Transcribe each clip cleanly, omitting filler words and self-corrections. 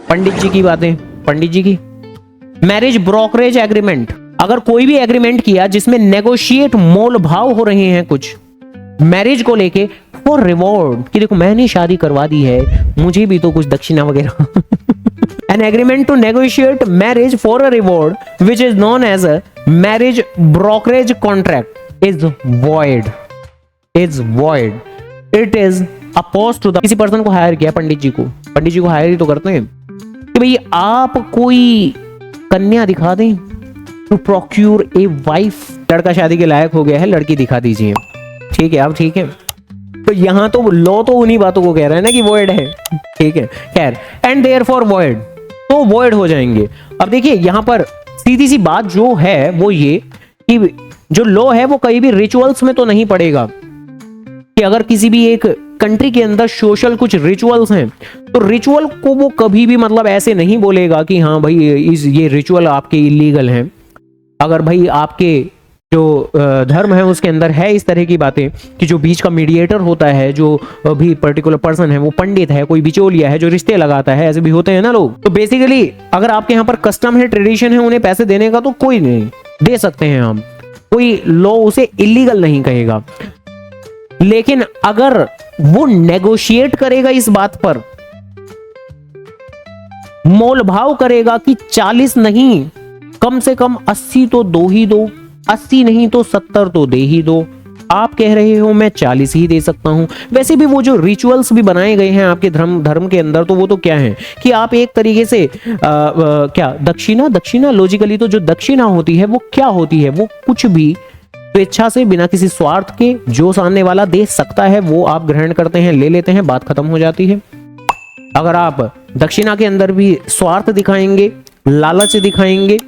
पंडित जी की बातें, पंडित जी की मैरिज ब्रोकरेज एग्रीमेंट, अगर कोई भी एग्रीमेंट किया जिसमें नेगोशिएट मोल भाव हो रहे हैं कुछ मैरिज को लेके फॉर रिवॉर्ड, कि देखो मैंने शादी करवा दी है, मुझे भी तो कुछ दक्षिणा वगैरह an agreement to negotiate marriage for a reward which is known as a marriage brokerage contract is void, is void, it is opposed to the, किसी पर्सन को हायर किया, पंडित जी को हायर ही तो करते हैं कि भाई आप कोई कन्या दिखा दें टू प्रोक्यूर ए वाइफ, लड़का शादी के लायक हो गया है, लड़की दिखा दीजिए, ठीक है, अब ठीक है। तो यहां तो लॉ तो उन्हीं बातों को कह रहा है ना कि वॉइड है, ठीक है, खैर, एंड देयरफॉर वॉइड, तो वॉइड हो जाएंगे। अब देखिए यहां पर सीधी सी बात जो है वो ये कि जो लॉ है वो कहीं भी रिचुअल्स में तो नहीं पड़ेगा, कि अगर किसी भी एक कंट्री के अंदर सोशल कुछ रिचुअल्स हैं तो रिचुअल को वो कभी भी मतलब ऐसे नहीं बोलेगा कि हाँ भाई ये रिचुअल आपके इलीगल हैं। अगर भाई आपके जो धर्म है उसके अंदर है इस तरह की बातें कि जो बीच का मीडिएटर होता है, जो भी पर्टिकुलर पर्सन है, वो पंडित है, कोई बिचौलिया है जो रिश्ते लगाता है, ऐसे भी होते हैं ना लोग, तो बेसिकली अगर आपके यहाँ पर कस्टम है, ट्रेडिशन है उन्हें पैसे देने का, तो कोई नहीं, दे सकते हैं हम, कोई लॉ उसे इलीगल नहीं कहेगा। लेकिन अगर वो नेगोशिएट करेगा इस बात पर, मोल भाव करेगा कि 40 नहीं, कम से कम 80 तो दो ही दो, 80 नहीं तो 70 तो दे ही दो, आप कह रहे हो मैं 40 ही दे सकता हूं। वैसे भी वो जो रिचुअल्स भी बनाए गए हैं आपके धर्म के अंदर, तो वो तो क्या है कि आप एक तरीके से क्या दक्षिणा लॉजिकली तो जो दक्षिणा होती है वो क्या होती है, वो कुछ भी स्वेच्छा से बिना किसी स्वार्थ के जो सामने वाला दे सकता है वो आप ग्रहण करते हैं, ले लेते हैं, बात खत्म हो जाती है। अगर आप दक्षिणा के अंदर भी स्वार्थ दिखाएंगे, लालच दिखाएंगे,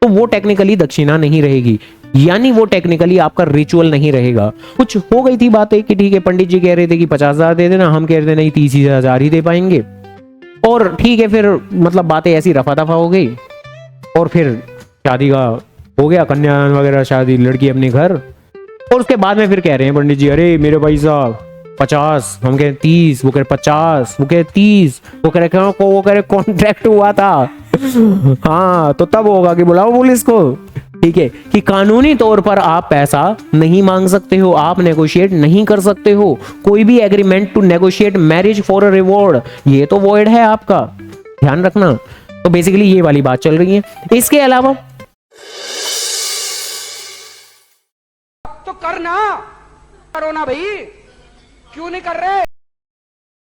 तो वो टेक्निकली दक्षिणा नहीं रहेगी, यानी वो टेक्निकली आपका रिचुअल नहीं रहेगा। कुछ हो गई थी बातें कि ठीक है, पंडित जी कह रहे थे कि 50,000 दे देना, हम कह रहे थे नहीं 30,000 ही दे पाएंगे, और ठीक है, फिर मतलब बातें ऐसी रफा दफा हो गई, और फिर शादी का हो गया, कन्यादान वगैरह, शादी, लड़की अपने घर, और उसके बाद में फिर कह रहे हैं पंडित जी, अरे मेरे भाई साहब 50, हम कह 30, वो कह 50, वो कह 30, वो कह रहे कॉन्ट्रैक्ट हुआ था हाँ, तो तब होगा कि बुलाओ पुलिस को, ठीक है, कि कानूनी तौर पर आप पैसा नहीं मांग सकते हो, आप नेगोशिएट नहीं कर सकते हो, कोई भी agreement to negotiate marriage for a reward, ये तो वॉइड है आपका, ध्यान रखना। तो बेसिकली ये वाली बात चल रही है। इसके अलावा तो करना, करो ना भाई, क्यों नहीं कर रहे?